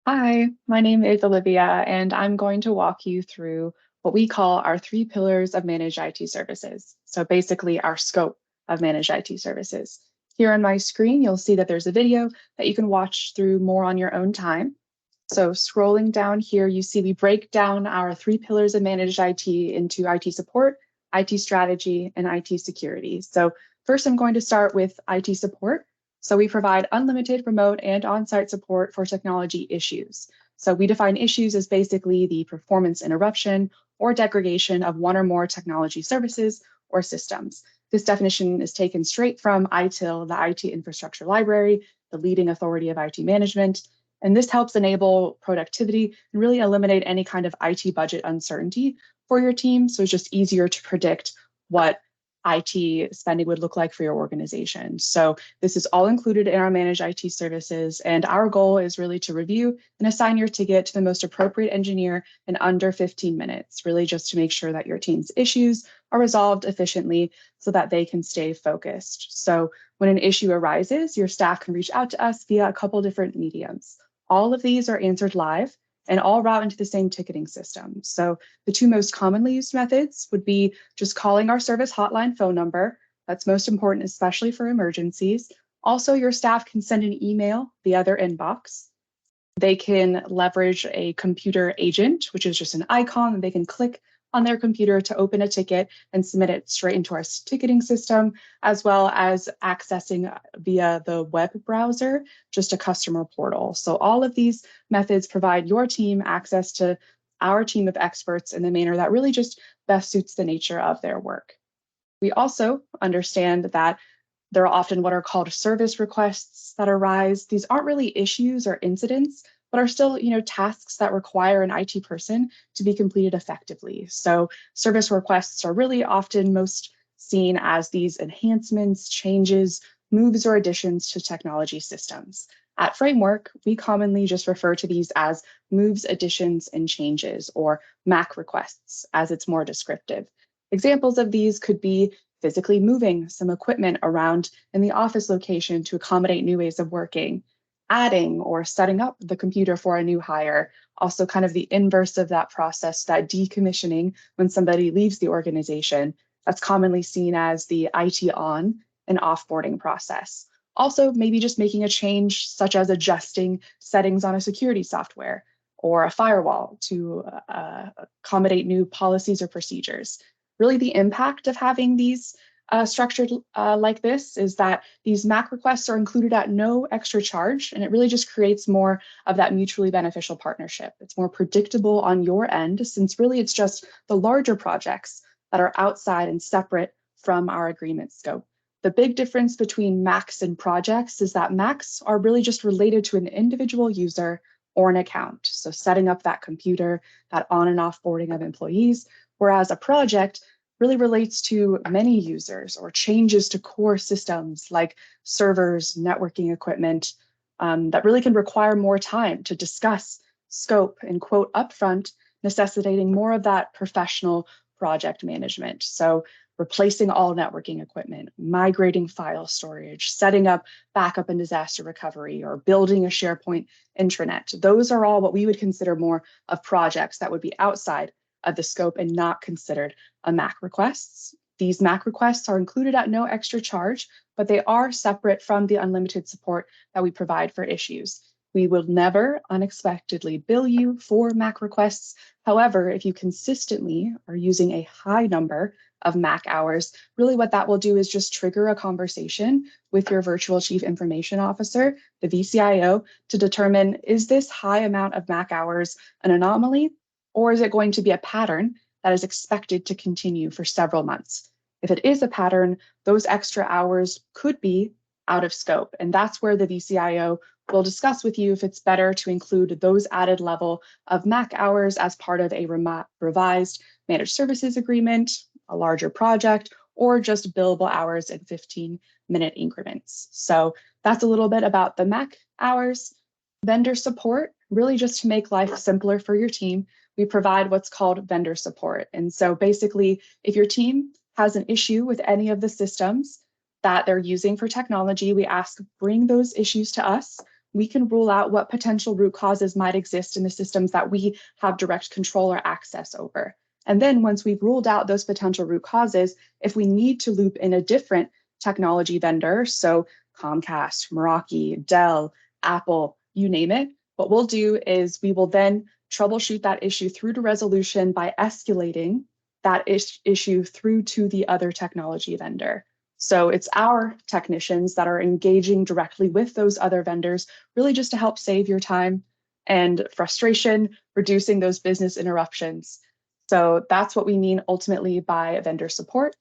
Hi, my name is Olivia, and I'm going to walk you through what we call our three pillars of managed IT services. So basically our scope of managed IT services. Here on my screen, you'll see that there's a video that you can watch through more on your own time. So scrolling down here, you see we break down our three pillars of managed IT into IT support, IT strategy, and IT security. So first, I'm going to start with IT support. So we provide unlimited remote and on-site support for technology issues. So we define issues as basically the performance interruption or degradation of one or more technology services or systems. This definition is taken straight from ITIL, the IT Infrastructure Library, the leading authority of IT management. And this helps enable productivity and really eliminate any kind of IT budget uncertainty for your team. So it's just easier to predict what IT spending would look like for your organization. So this is all included in our managed IT services. And our goal is really to review and assign your ticket to the most appropriate engineer in under 15 minutes, really just to make sure that your team's issues are resolved efficiently so that they can stay focused. So when an issue arises, your staff can reach out to us via a couple different mediums. All of these are answered live and all route into the same ticketing system. So the two most commonly used methods would be just calling our service hotline phone number. That's most important, especially for emergencies. Also, your staff can send an email via their inbox. They can leverage a computer agent, which is just an icon that they can click on their computer to open a ticket and submit it straight into our ticketing system, as well as accessing via the web browser, just a customer portal. So all of these methods provide your team access to our team of experts in the manner that really just best suits the nature of their work. We also understand that there are often what are called service requests that arise. These aren't really issues or incidents, but are still, tasks that require an IT person to be completed effectively. So service requests are really often most seen as these enhancements, changes, moves, or additions to technology systems. At Framework, we commonly just refer to these as moves, additions, and changes, or MAC requests, as it's more descriptive. Examples of these could be physically moving some equipment around in the office location to accommodate new ways of working, adding or setting up the computer for a new hire, also kind of the inverse of that process, that decommissioning when somebody leaves the organization. That's commonly seen as the IT on and offboarding process. Also, maybe just making a change, such as adjusting settings on a security software or a firewall to accommodate new policies or procedures. Really, the impact of having these structured like this is that these MAC requests are included at no extra charge, and it really just creates more of that mutually beneficial partnership. It's more predictable on your end, since really it's just the larger projects that are outside and separate from our agreement scope. The big difference between MACs and projects is that MACs are really just related to an individual user or an account. So setting up that computer, that on and off boarding of employees, whereas a project really relates to many users or changes to core systems like servers, networking equipment, that really can require more time to discuss, scope, and quote upfront, necessitating more of that professional project management. So replacing all networking equipment, migrating file storage, setting up backup and disaster recovery, or building a SharePoint intranet. Those are all what we would consider more of projects that would be outside of the scope and not considered a MAC requests. These MAC requests are included at no extra charge, but they are separate from the unlimited support that we provide for issues. We will never unexpectedly bill you for MAC requests. However, if you consistently are using a high number of MAC hours, really what that will do is just trigger a conversation with your virtual chief information officer, the VCIO, to determine, is this high amount of MAC hours an anomaly, or is it going to be a pattern that is expected to continue for several months? If it is a pattern, those extra hours could be out of scope. And that's where the VCIO will discuss with you if it's better to include those added level of MAC hours as part of a revised managed services agreement, a larger project, or just billable hours in 15-minute increments. So that's a little bit about the MAC hours. Vendor support, really just to make life simpler for your team, we provide what's called vendor support. And so basically, if your team has an issue with any of the systems that they're using for technology, we ask, bring those issues to us. we can rule out what potential root causes might exist in the systems that we have direct control or access over. And then once we've ruled out those potential root causes, if we need to loop in a different technology vendor, so Comcast, Meraki, Dell, Apple, you name it, what we'll do is we will then troubleshoot that issue through to resolution by escalating that issue through to the other technology vendor. So it's our technicians that are engaging directly with those other vendors, really just to help save your time and frustration, reducing those business interruptions. So that's what we mean ultimately by vendor support.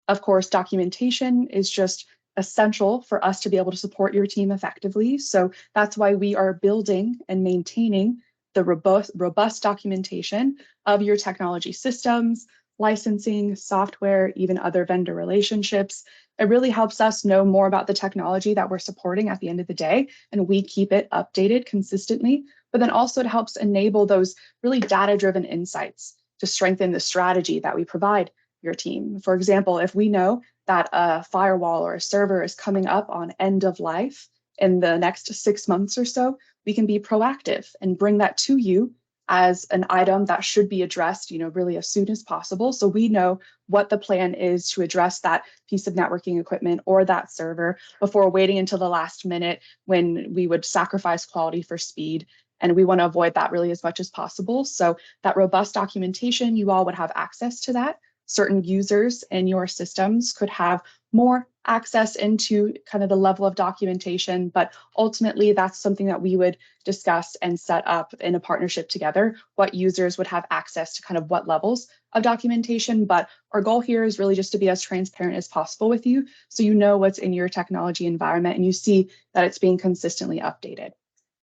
Of course, documentation is just essential for us to be able to support your team effectively. So that's why we are building and maintaining the robust documentation of your technology systems, licensing, software, even other vendor relationships. It really helps us know more about the technology that we're supporting at the end of the day, and we keep it updated consistently. But then also it helps enable those really data-driven insights to strengthen the strategy that we provide your team. For example, if we know that a firewall or a server is coming up on end of life in the next 6 months or so, we can be proactive and bring that to you as an item that should be addressed, really as soon as possible. So we know what the plan is to address that piece of networking equipment or that server before waiting until the last minute when we would sacrifice quality for speed. And we want to avoid that really as much as possible. So that robust documentation, you all would have access to that. Certain users in your systems could have more access into kind of the level of documentation, but ultimately that's something that we would discuss and set up in a partnership together, what users would have access to kind of what levels of documentation. But our goal here is really just to be as transparent as possible with you, so you know what's in your technology environment and you see that it's being consistently updated.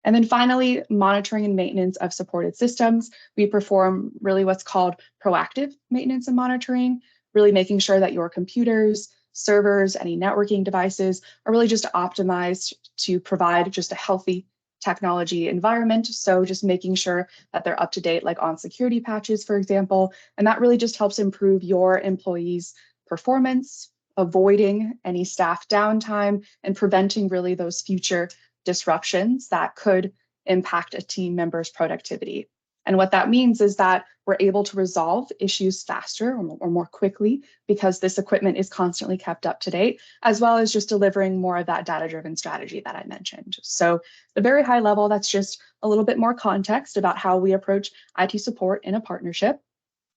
And then finally, monitoring and maintenance of supported systems. We perform really what's called proactive maintenance and monitoring, really making sure that your computers, servers, any networking devices are really just optimized to provide just a healthy technology environment. So just making sure that they're up to date, like on security patches, for example. And that really just helps improve your employees' performance, avoiding any staff downtime, and preventing really those future disruptions that could impact a team member's productivity. And what that means is that we're able to resolve issues faster or more quickly because this equipment is constantly kept up to date, as well as just delivering more of that data-driven strategy that I mentioned. So at a very high level, that's just a little bit more context about how we approach IT support in a partnership.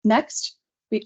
Next,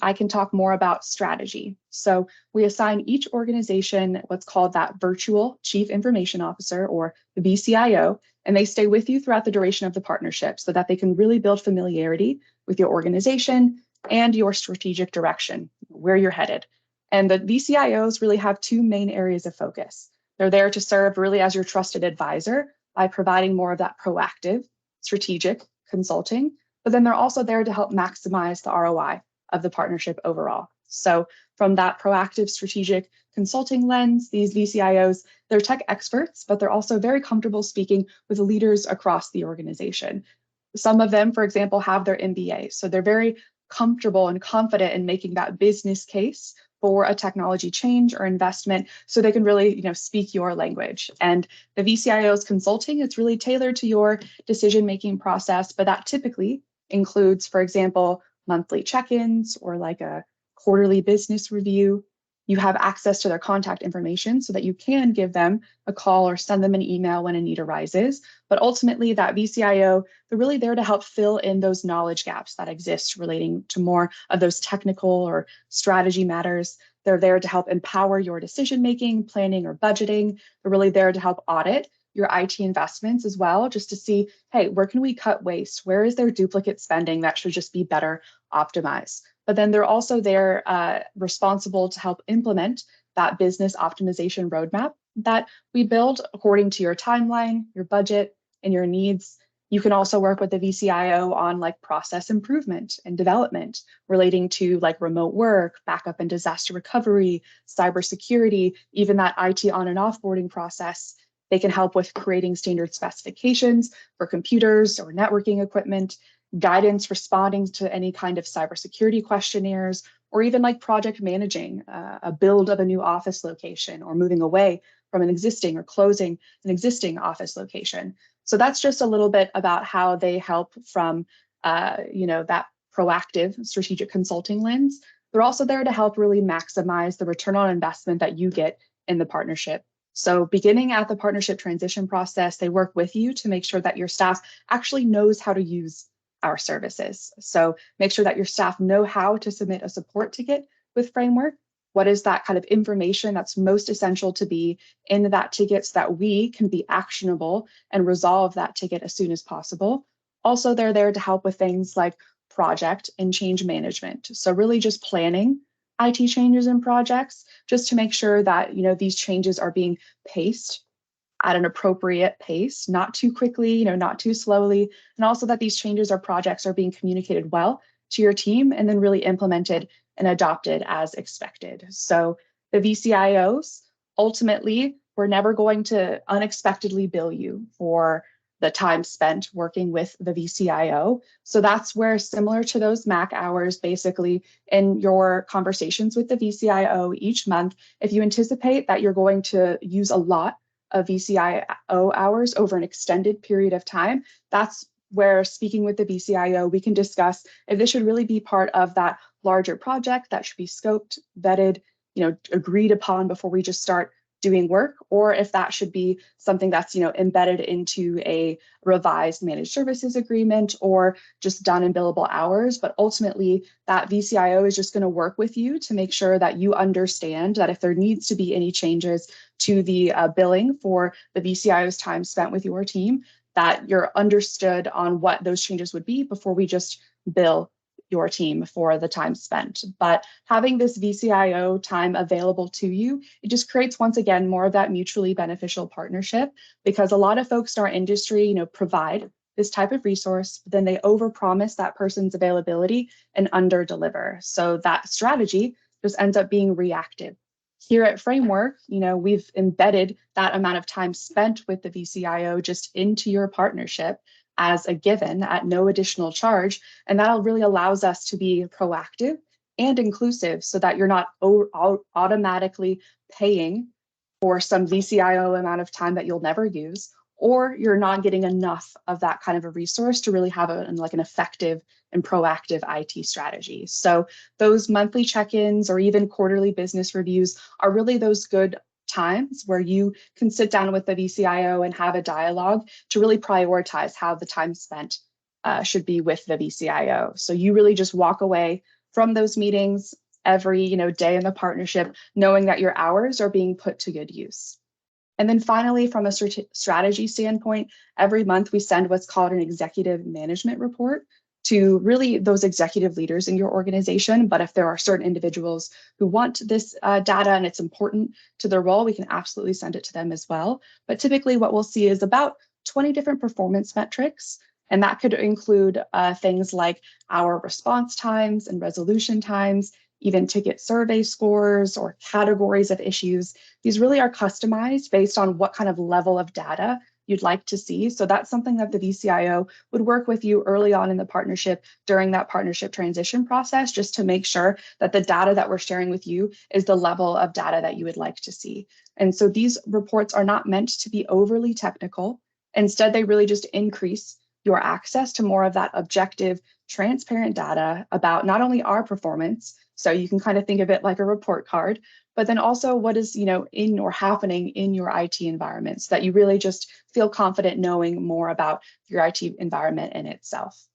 I can talk more about strategy. So we assign each organization what's called that virtual chief information officer, or the VCIO, and they stay with you throughout the duration of the partnership so that they can really build familiarity with your organization and your strategic direction, where you're headed. And the VCIOs really have two main areas of focus. They're there to serve really as your trusted advisor by providing more of that proactive, strategic consulting, but then they're also there to help maximize the ROI of the partnership overall. So from that proactive strategic consulting lens, these VCIOs, they're tech experts, but they're also very comfortable speaking with leaders across the organization. Some of them, for example, have their MBA. So they're very comfortable and confident in making that business case for a technology change or investment so they can really speak your language. And the VCIO's consulting, it's really tailored to your decision-making process, but that typically includes, for example, monthly check-ins or like a quarterly business review. You have access to their contact information so that you can give them a call or send them an email when a need arises. But ultimately, that VCIO, they're really there to help fill in those knowledge gaps that exist relating to more of those technical or strategy matters. They're there to help empower your decision-making, planning, or budgeting. They're really there to help audit your IT investments as well, just to see, hey, where can we cut waste? Where is there duplicate spending that should just be better optimized? But then they're also there responsible to help implement that business optimization roadmap that we build according to your timeline, your budget, and your needs. You can also work with the VCIO on like process improvement and development relating to like remote work, backup and disaster recovery, cybersecurity, even that IT on and offboarding process. They can help with creating standard specifications for computers or networking equipment, guidance responding to any kind of cybersecurity questionnaires, or even like project managing a build of a new office location or moving away from an existing or closing an existing office location. So that's just a little bit about how they help from that proactive strategic consulting lens. They're also there to help really maximize the return on investment that you get in the partnership. So beginning at the partnership transition process, they work with you to make sure that your staff actually knows how to use our services. So make sure that your staff know how to submit a support ticket with Framework. What is that kind of information that's most essential to be in that ticket so that we can be actionable and resolve that ticket as soon as possible. Also, they're there to help with things like project and change management. So really just planning IT changes and projects just to make sure that these changes are being paced at an appropriate pace, not too quickly, not too slowly, and also that these changes or projects are being communicated well to your team and then really implemented and adopted as expected. So the VCIOs, ultimately, we're never going to unexpectedly bill you for the time spent working with the VCIO. So that's where, similar to those MAC hours, basically in your conversations with the VCIO each month, if you anticipate that you're going to use a lot of VCIO hours over an extended period of time, that's where, speaking with the VCIO, we can discuss if this should really be part of that larger project that should be scoped, vetted, agreed upon before we just start doing work, or if that should be something that's embedded into a revised managed services agreement or just done in billable hours. But ultimately, that VCIO is just going to work with you to make sure that you understand that if there needs to be any changes to the billing for the VCIO's time spent with your team, that you're understood on what those changes would be before we just bill your team for the time spent. But having this VCIO time available to you, it just creates, once again, more of that mutually beneficial partnership, because a lot of folks in our industry, provide this type of resource, but then they overpromise that person's availability and underdeliver. So that strategy just ends up being reactive. Here at Framework, we've embedded that amount of time spent with the VCIO just into your partnership as a given at no additional charge. And that really allows us to be proactive and inclusive so that you're not automatically paying for some VCIO amount of time that you'll never use, or you're not getting enough of that kind of a resource to really have an effective and proactive IT strategy. So those monthly check-ins or even quarterly business reviews are really those good times where you can sit down with the VCIO and have a dialogue to really prioritize how the time spent should be with the VCIO. So you really just walk away from those meetings every day in the partnership, knowing that your hours are being put to good use. And then finally, from a strategy standpoint, every month we send what's called an executive management report to really those executive leaders in your organization. But if there are certain individuals who want this data and it's important to their role, we can absolutely send it to them as well. But typically what we'll see is about 20 different performance metrics. And that could include things like our response times and resolution times, even ticket survey scores or categories of issues. These really are customized based on what kind of level of data you'd like to see. So that's something that the VCIO would work with you early on in the partnership during that partnership transition process, just to make sure that the data that we're sharing with you is the level of data that you would like to see. And so these reports are not meant to be overly technical. Instead, they really just increase your access to more of that objective, transparent data about not only our performance, so you can kind of think of it like a report card, but then also what is in or happening in your IT environment, so that you really just feel confident knowing more about your IT environment in itself.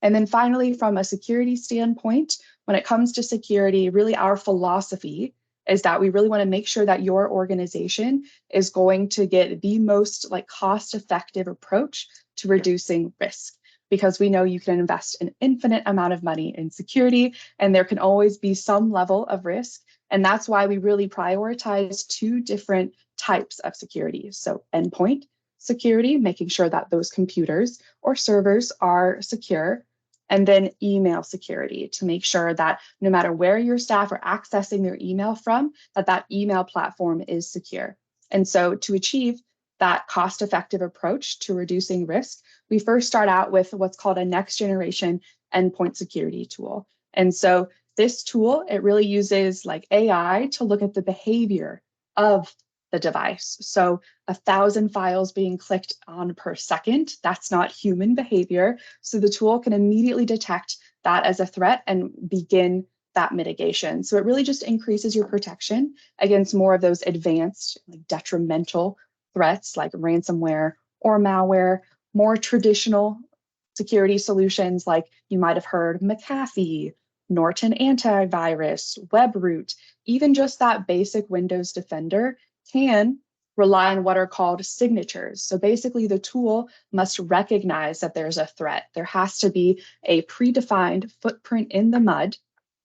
And then finally, from a security standpoint, when it comes to security, really our philosophy is that we really want to make sure that your organization is going to get the most cost-effective approach to reducing risk, because we know you can invest an infinite amount of money in security and there can always be some level of risk. And that's why we really prioritize two different types of security. So endpoint security, making sure that those computers or servers are secure, and then email security to make sure that no matter where your staff are accessing their email from, that email platform is secure. And so to achieve that cost-effective approach to reducing risk, we first start out with what's called a next generation endpoint security tool. And so this tool, it really uses AI to look at the behavior of the device. So 1,000 files being clicked on per second, that's not human behavior. So the tool can immediately detect that as a threat and begin that mitigation. So it really just increases your protection against more of those advanced, like detrimental threats like ransomware or malware, more traditional security solutions like you might have heard McAfee, Norton antivirus, WebRoot, even just that basic Windows Defender can rely on what are called signatures. So basically the tool must recognize that there's a threat. There has to be a predefined footprint in the mud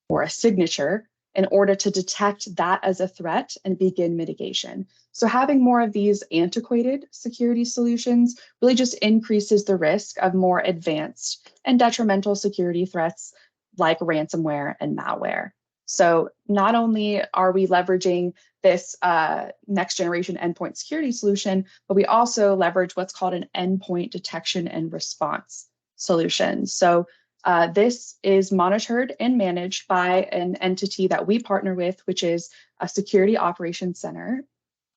or a signature in order to detect that as a threat and begin mitigation. So having more of these antiquated security solutions really just increases the risk of more advanced and detrimental security threats like ransomware and malware. So not only are we leveraging this next generation endpoint security solution, but we also leverage what's called an endpoint detection and response solution. So this is monitored and managed by an entity that we partner with, which is a security operations center.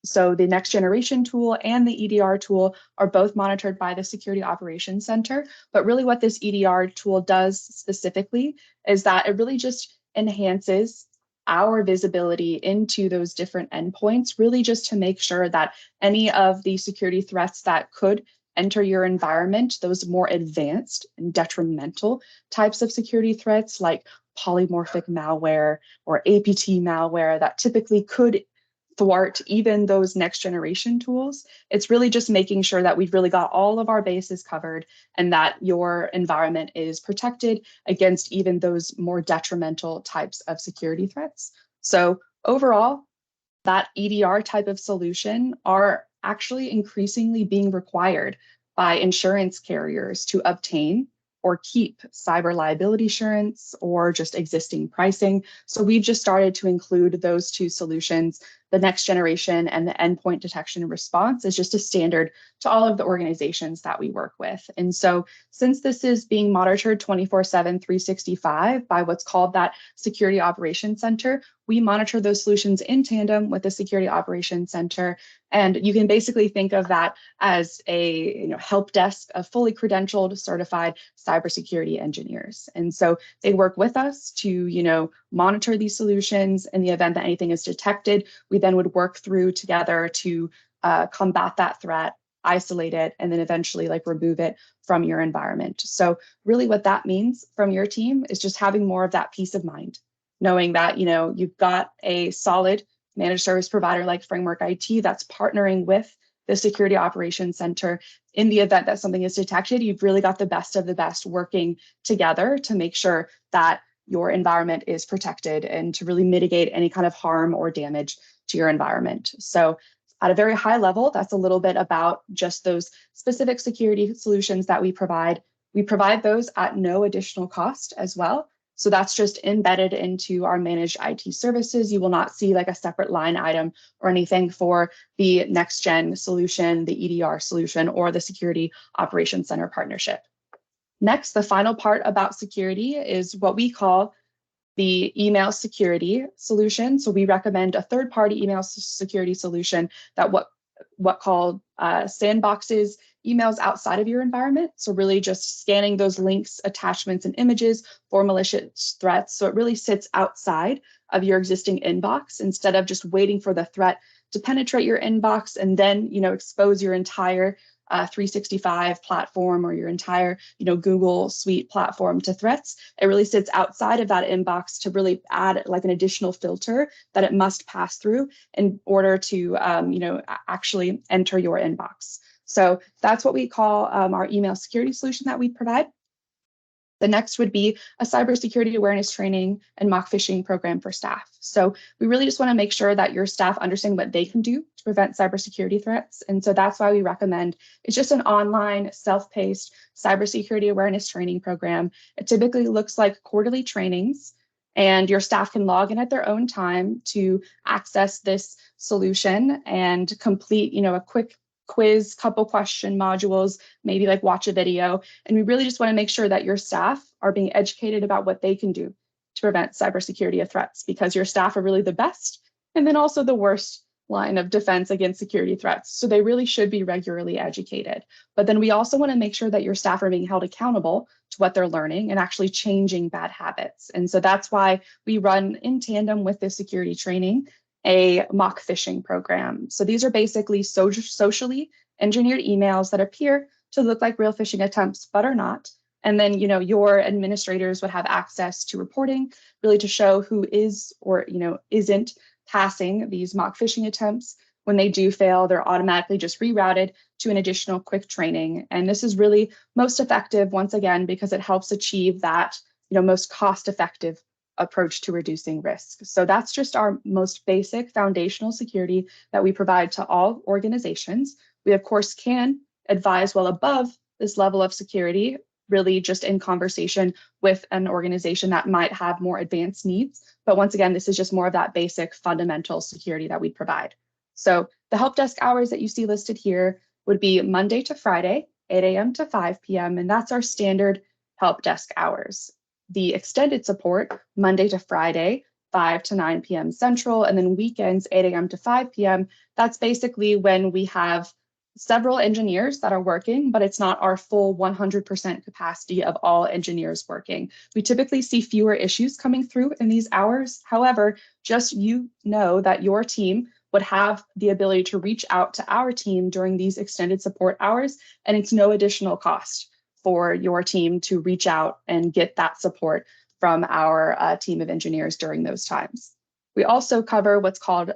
So the next generation tool and the EDR tool are both monitored by the Security Operations Center. But really what this EDR tool does specifically is that it really just enhances our visibility into those different endpoints, really just to make sure that any of the security threats that could enter your environment, those more advanced and detrimental types of security threats like polymorphic malware or APT malware that typically could thwart even those next generation tools. It's really just making sure that we've really got all of our bases covered and that your environment is protected against even those more detrimental types of security threats. So overall, that EDR type of solution are actually increasingly being required by insurance carriers to obtain or keep cyber liability insurance or just existing pricing. So we've just started to include those two solutions. The next generation and the endpoint detection and response is just a standard to all of the organizations that we work with. And so since this is being monitored 24/7, 365 by what's called that Security Operations Center, we monitor those solutions in tandem with the Security Operations Center. And you can basically think of that as a help desk of fully credentialed, certified cybersecurity engineers. And so they work with us to monitor these solutions. In the event that anything is detected, we then would work through together to combat that threat, isolate it, and then eventually remove it from your environment. So really what that means from your team is just having more of that peace of mind, knowing that you've got a solid managed service provider like Framework IT that's partnering with the Security Operations Center. In the event that something is detected, you've really got the best of the best working together to make sure that your environment is protected and to really mitigate any kind of harm or damage to your environment. So at a very high level, that's a little bit about just those specific security solutions that we provide. We provide those at no additional cost as well. So that's just embedded into our managed IT services. You will not see a separate line item or anything for the next gen solution, the EDR solution, or the Security Operations Center partnership. Next, the final part about security is what we call the email security solution. So we recommend a third-party email security solution that what called sandboxes emails outside of your environment. So really just scanning those links, attachments, and images for malicious threats. So it really sits outside of your existing inbox instead of just waiting for the threat to penetrate your inbox and then expose your entire 365 platform or your entire Google Suite platform to threats. It really sits outside of that inbox to really add an additional filter that it must pass through in order to actually enter your inbox. So that's what we call our email security solution that we provide. The next would be a cybersecurity awareness training and mock phishing program for staff. So we really just want to make sure that your staff understand what they can do to prevent cybersecurity threats. And so that's why we recommend it's just an online, self-paced cybersecurity awareness training program. It typically looks like quarterly trainings, and your staff can log in at their own time to access this solution and complete, a quick quiz, couple question modules, maybe watch a video. And we really just want to make sure that your staff are being educated about what they can do to prevent cybersecurity threats, because your staff are really the best and then also the worst line of defense against security threats. So they really should be regularly educated. But then we also want to make sure that your staff are being held accountable to what they're learning and actually changing bad habits. And so that's why we run in tandem with this security training a mock phishing program. So these are basically socially engineered emails that appear to look like real phishing attempts, but are not. And then, your administrators would have access to reporting, really to show who is or, isn't passing these mock phishing attempts. When they do fail, they're automatically just rerouted to an additional quick training. And this is really most effective, once again, because it helps achieve that, most cost-effective approach to reducing risk. So that's just our most basic foundational security that we provide to all organizations. We, of course, can advise well above this level of security, really just in conversation with an organization that might have more advanced needs. But once again, this is just more of that basic fundamental security that we provide. So the help desk hours that you see listed here would be Monday to Friday, 8 a.m. to 5 p.m. And that's our standard help desk hours. The extended support, Monday to Friday, 5 to 9 p.m. Central, and then weekends, 8 a.m. to 5 p.m. That's basically when we have several engineers that are working, but it's not our full 100% capacity of all engineers working. We typically see fewer issues coming through in these hours. However, just know that your team would have the ability to reach out to our team during these extended support hours, and it's no additional cost for your team to reach out and get that support from our team of engineers during those times. We also cover what's called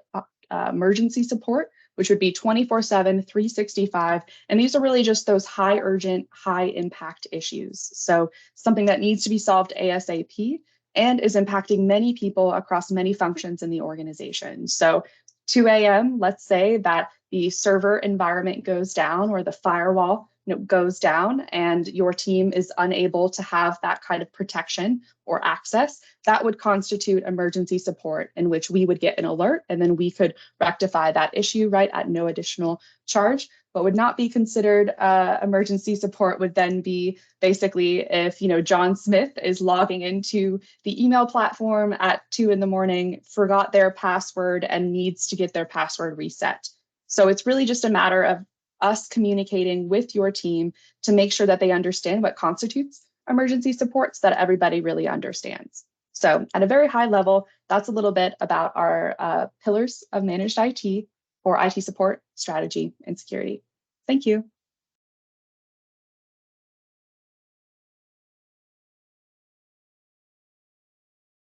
emergency support, which would be 24/7, 365. And these are really just those high urgent, high impact issues. So something that needs to be solved ASAP and is impacting many people across many functions in the organization. So 2 a.m., let's say that the server environment goes down or the firewall goes down and your team is unable to have that kind of protection or access, that would constitute emergency support, in which we would get an alert and then we could rectify that issue right at no additional charge. What would not be considered emergency support would then be basically if John Smith is logging into the email platform at 2 in the morning, forgot their password and needs to get their password reset. So it's really just a matter of us communicating with your team to make sure that they understand what constitutes emergency support so that everybody really understands. So at a very high level, that's a little bit about our pillars of managed IT or IT support, strategy, and security. Thank you.